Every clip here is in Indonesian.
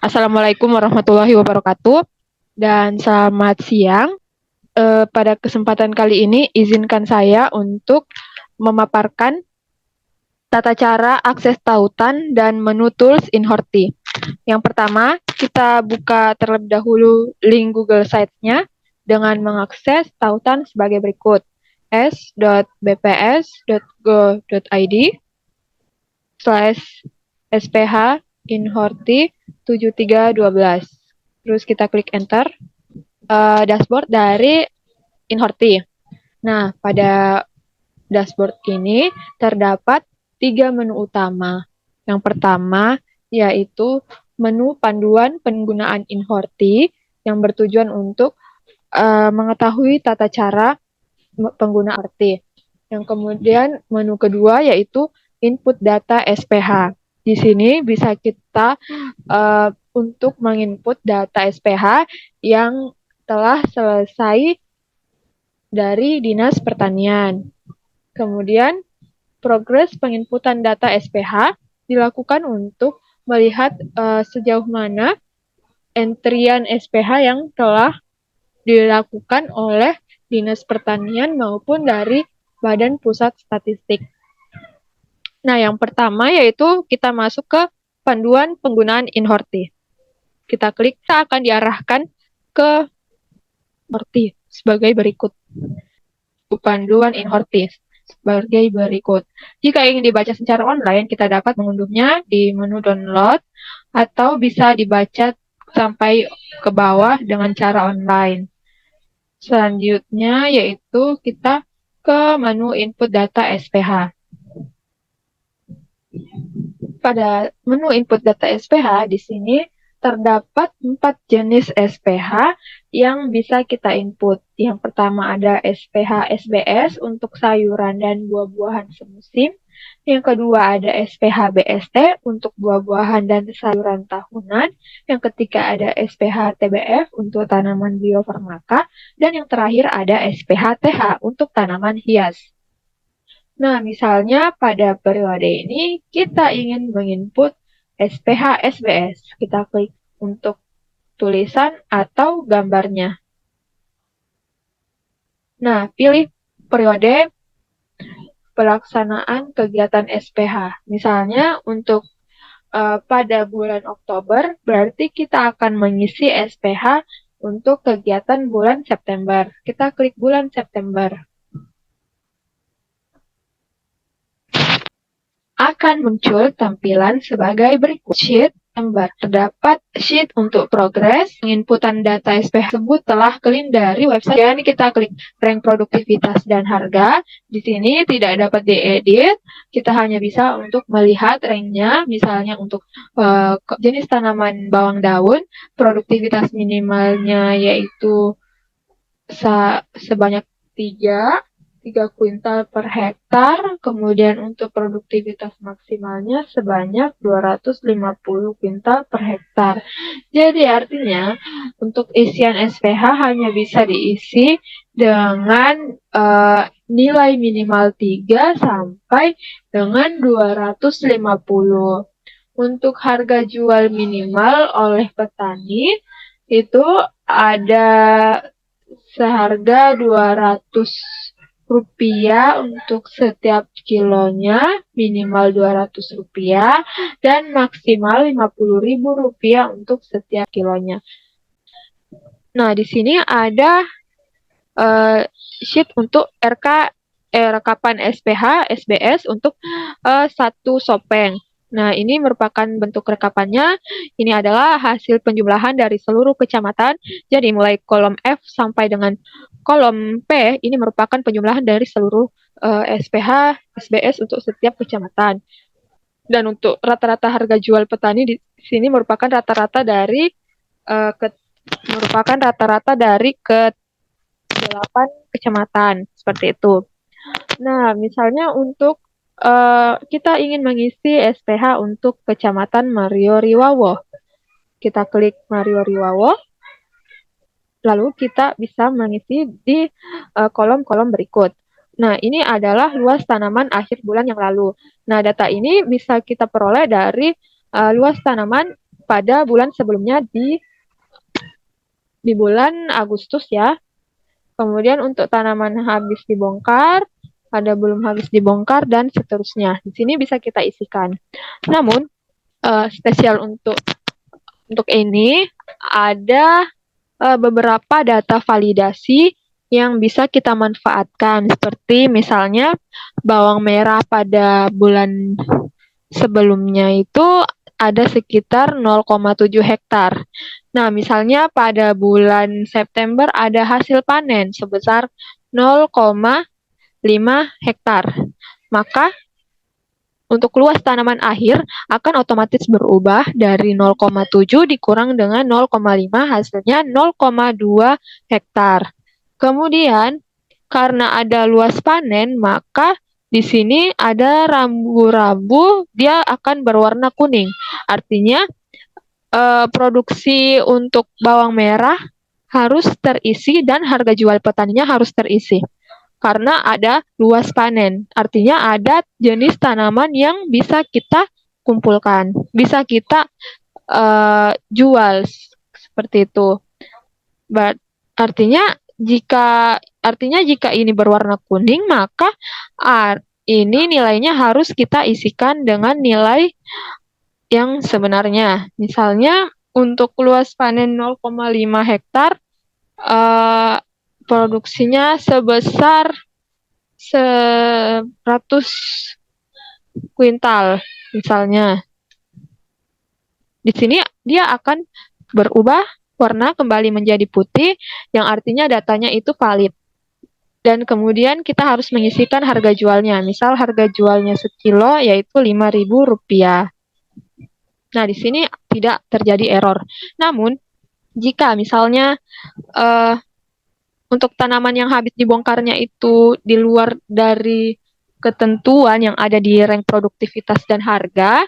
Assalamualaikum warahmatullahi wabarakatuh dan selamat siang. Pada kesempatan kali ini izinkan saya untuk memaparkan tata cara akses tautan dan menu tools in Horti. Yang pertama, kita buka terlebih dahulu link Google Sites-nya dengan mengakses tautan sebagai berikut: s.bps.go.id/sph inhorti 7312. Terus kita klik enter. Dashboard dari Inhorti. Nah, pada dashboard ini terdapat 3 menu utama. Yang pertama yaitu menu panduan penggunaan Inhorti yang bertujuan untuk mengetahui tata cara pengguna Horti. Yang kemudian menu kedua yaitu input data SPH. Di sini bisa kita untuk menginput data SPH yang telah selesai dari Dinas Pertanian. Kemudian, progres penginputan data SPH dilakukan untuk melihat sejauh mana entrian SPH yang telah dilakukan oleh Dinas Pertanian maupun dari Badan Pusat Statistik. Nah, yang pertama yaitu kita masuk ke panduan penggunaan Inhorti. Kita klik, kita akan diarahkan ke Inhorti sebagai berikut. Panduan Inhorti sebagai berikut. Jika ingin dibaca secara online, kita dapat mengunduhnya di menu download atau bisa dibaca sampai ke bawah dengan cara online. Selanjutnya yaitu kita ke menu input data SPH. Pada menu input data SPH di sini terdapat 4 jenis SPH yang bisa kita input. Yang pertama ada SPH SBS untuk sayuran dan buah-buahan semusim. Yang kedua ada SPH BST untuk buah-buahan dan sayuran tahunan. Yang ketiga ada SPH TBF untuk tanaman biofarmaka. Dan yang terakhir ada SPH TH untuk tanaman hias. Nah, misalnya pada periode ini kita ingin menginput SPH SBS. Kita klik untuk tulisan atau gambarnya. Nah, pilih periode pelaksanaan kegiatan SPH. Misalnya untuk pada bulan Oktober, berarti kita akan mengisi SPH untuk kegiatan bulan September. Kita klik bulan September. Akan muncul tampilan sebagai berikut. Sheet September. Terdapat sheet untuk progres penginputan data SPH tersebut telah clean dari website. Jadi kita klik rank produktivitas dan harga. Di sini tidak dapat diedit. Kita hanya bisa untuk melihat ranknya. Misalnya untuk jenis tanaman bawang daun, produktivitas minimalnya yaitu sebanyak 3 kuintal per hektar, kemudian untuk produktivitas maksimalnya sebanyak 250 kuintal per hektar. Jadi artinya untuk isian SPH hanya bisa diisi dengan nilai minimal 3 sampai dengan 250. Untuk harga jual minimal oleh petani itu ada seharga Rp200 untuk setiap kilonya, minimal Rp200 dan maksimal Rp50.000 untuk setiap kilonya. Nah, di sini ada sheet untuk rekapan SPH SBS untuk 1 sopeng. Nah, ini merupakan bentuk rekapannya. Ini adalah hasil penjumlahan dari seluruh kecamatan. Jadi, mulai kolom F sampai dengan kolom P, ini merupakan penjumlahan dari seluruh SPH, SBS untuk setiap kecamatan. Dan untuk rata-rata harga jual petani di sini merupakan rata-rata dari ke-8 kecamatan, seperti itu. Nah, misalnya untuk kita ingin mengisi SPH untuk Kecamatan Mario Riwawo. Kita klik Mario Riwawo. Lalu kita bisa mengisi di kolom-kolom berikut. Nah, ini adalah luas tanaman akhir bulan yang lalu. Nah, data ini bisa kita peroleh dari luas tanaman pada bulan sebelumnya di bulan Agustus ya. Kemudian untuk tanaman habis dibongkar, ada belum habis dibongkar, dan seterusnya. Di sini bisa kita isikan. Namun, spesial untuk ini, ada beberapa data validasi yang bisa kita manfaatkan. Seperti misalnya, bawang merah pada bulan sebelumnya itu ada sekitar 0,7 hektar. Nah, misalnya pada bulan September ada hasil panen sebesar 0,5 hektar. Maka untuk luas tanaman akhir akan otomatis berubah dari 0,7 dikurang dengan 0,5 hasilnya 0,2 hektar. Kemudian karena ada luas panen, maka di sini ada rambu-rambu, dia akan berwarna kuning. Artinya produksi untuk bawang merah harus terisi dan harga jual petaninya harus terisi. Karena ada luas panen. Artinya ada jenis tanaman yang bisa kita kumpulkan, bisa kita jual seperti itu. Artinya jika ini berwarna kuning, maka ini nilainya harus kita isikan dengan nilai yang sebenarnya. Misalnya untuk luas panen 0,5 hektar, produksinya sebesar 100 kuintal misalnya. Di sini dia akan berubah warna kembali menjadi putih, yang artinya datanya itu valid. Dan kemudian kita harus mengisikan harga jualnya. Misal harga jualnya sekilo yaitu Rp5.000. Nah, di sini tidak terjadi error. Namun, jika misalnya untuk tanaman yang habis dibongkarnya itu di luar dari ketentuan yang ada di rank produktivitas dan harga,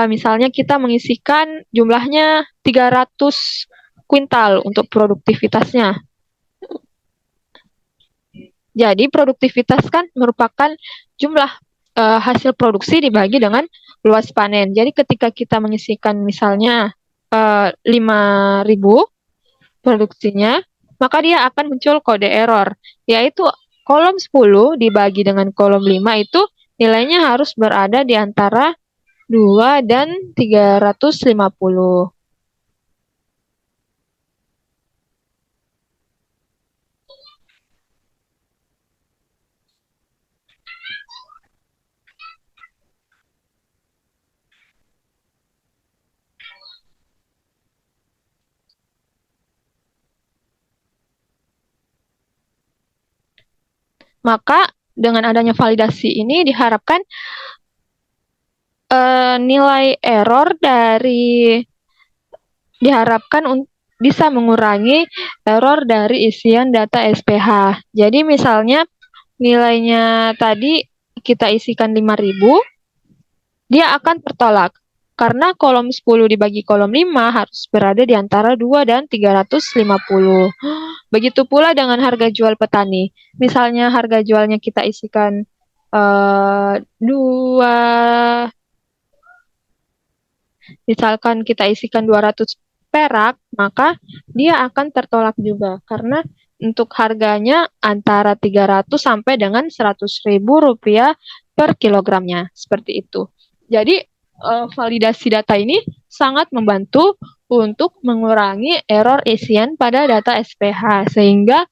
misalnya kita mengisikan jumlahnya 300 kuintal untuk produktivitasnya. Jadi produktivitas kan merupakan jumlah hasil produksi dibagi dengan luas panen. Jadi ketika kita mengisikan misalnya 5.000 produksinya, maka dia akan muncul kode error, yaitu kolom 10 dibagi dengan kolom 5 itu nilainya harus berada di antara 2 dan 350. Maka dengan adanya validasi ini diharapkan nilai error bisa mengurangi error dari isian data SPH. Jadi misalnya nilainya tadi kita isikan 5.000, dia akan tertolak. Karena kolom 10 dibagi kolom 5 harus berada di antara 2 dan 350. Begitu pula dengan harga jual petani. Misalnya harga jualnya kita isikan 200 perak, maka dia akan tertolak juga. Karena untuk harganya antara 300 sampai dengan 100.000 rupiah per kilogramnya. Seperti itu. Jadi validasi data ini sangat membantu untuk mengurangi error isian pada data SPH. Sehingga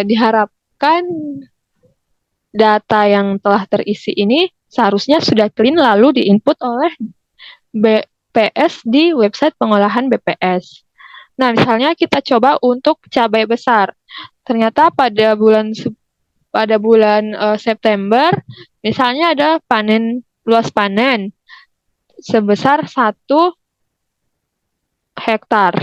diharapkan data yang telah terisi ini seharusnya sudah clean lalu diinput oleh BPS di website pengolahan BPS. Nah, misalnya kita coba untuk cabai besar. Ternyata pada bulan September, misalnya ada luas panen sebesar 1 hektar.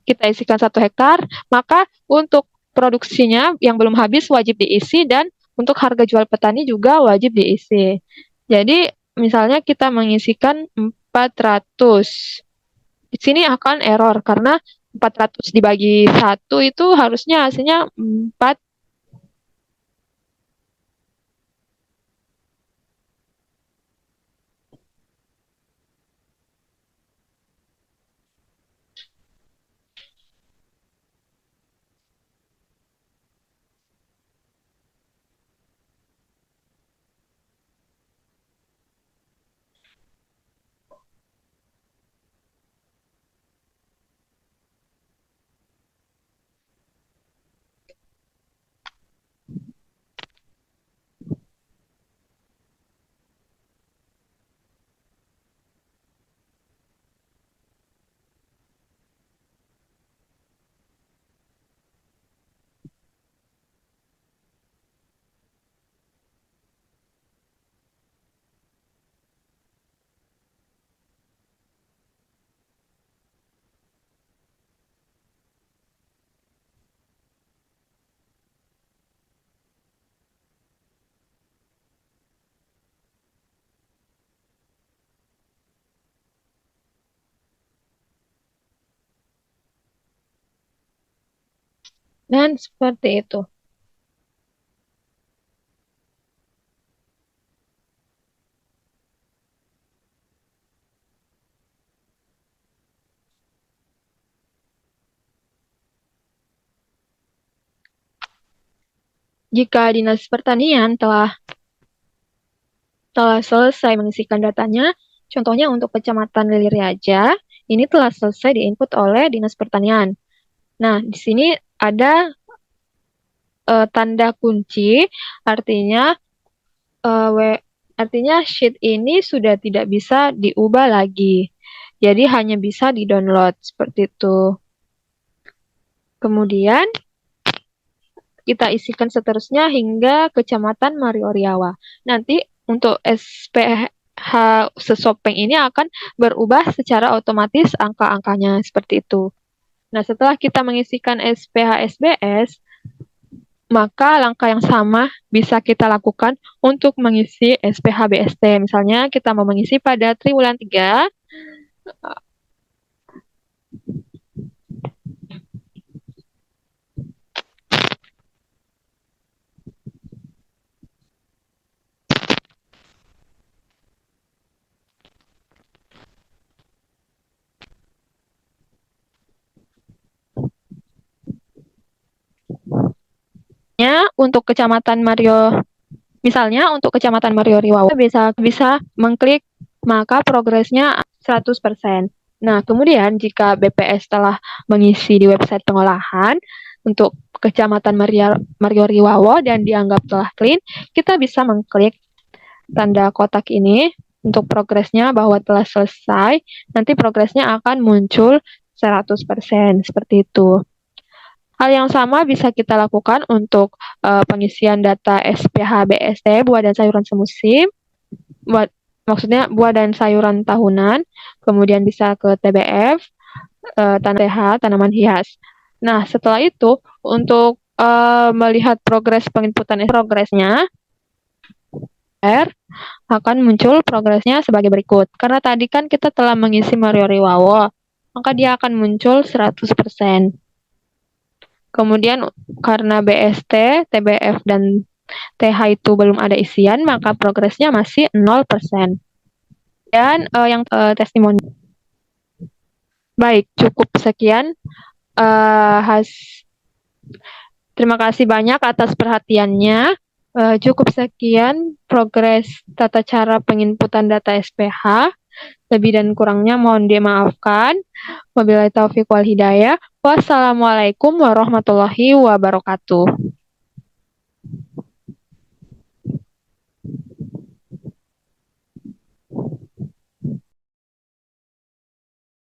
Kita isikan 1 hektar, maka untuk produksinya yang belum habis wajib diisi, dan untuk harga jual petani juga wajib diisi. Jadi misalnya kita mengisikan 400. Di sini akan error karena 400 dibagi 1 itu harusnya hasilnya 4. Dan seperti itu. Jika Dinas Pertanian telah selesai mengisikan datanya, contohnya untuk Kecamatan Liriaja, ini telah selesai diinput oleh Dinas Pertanian. Nah, di sini ada tanda kunci, artinya artinya sheet ini sudah tidak bisa diubah lagi. Jadi hanya bisa di-download seperti itu. Kemudian kita isikan seterusnya hingga Kecamatan Marioriawa. Nanti untuk SPH Sesopeng ini akan berubah secara otomatis angka-angkanya seperti itu. Nah, setelah kita mengisikan SPH SBS, maka langkah yang sama bisa kita lakukan untuk mengisi SPH BST. Misalnya kita mau mengisi pada triwulan 3, untuk Kecamatan Mario, misalnya untuk Kecamatan Mario Riwawa bisa mengklik maka progresnya 100%. Nah, kemudian jika BPS telah mengisi di website pengolahan untuk Kecamatan Mario Riwawo dan dianggap telah clean, kita bisa mengklik tanda kotak ini untuk progresnya bahwa telah selesai. Nanti progresnya akan muncul 100%, seperti itu. Hal yang sama bisa kita lakukan untuk pengisian data SPH BST buah dan sayuran semusim, maksudnya buah dan sayuran tahunan, kemudian bisa ke TBF, tanaman hias. Nah, setelah itu untuk melihat progresnya, akan muncul progresnya sebagai berikut. Karena tadi kan kita telah mengisi Mario Riwawo, maka dia akan muncul 100%. Kemudian karena BST, TBF, dan TH itu belum ada isian, maka progresnya masih 0%. Dan yang testimoni. Baik, cukup sekian. Terima kasih banyak atas perhatiannya. Cukup sekian progres tata cara penginputan data SPH. Lebih dan kurangnya mohon dimaafkan. Wabillahi taufiq wal hidayah. Wassalamualaikum warahmatullahi wabarakatuh.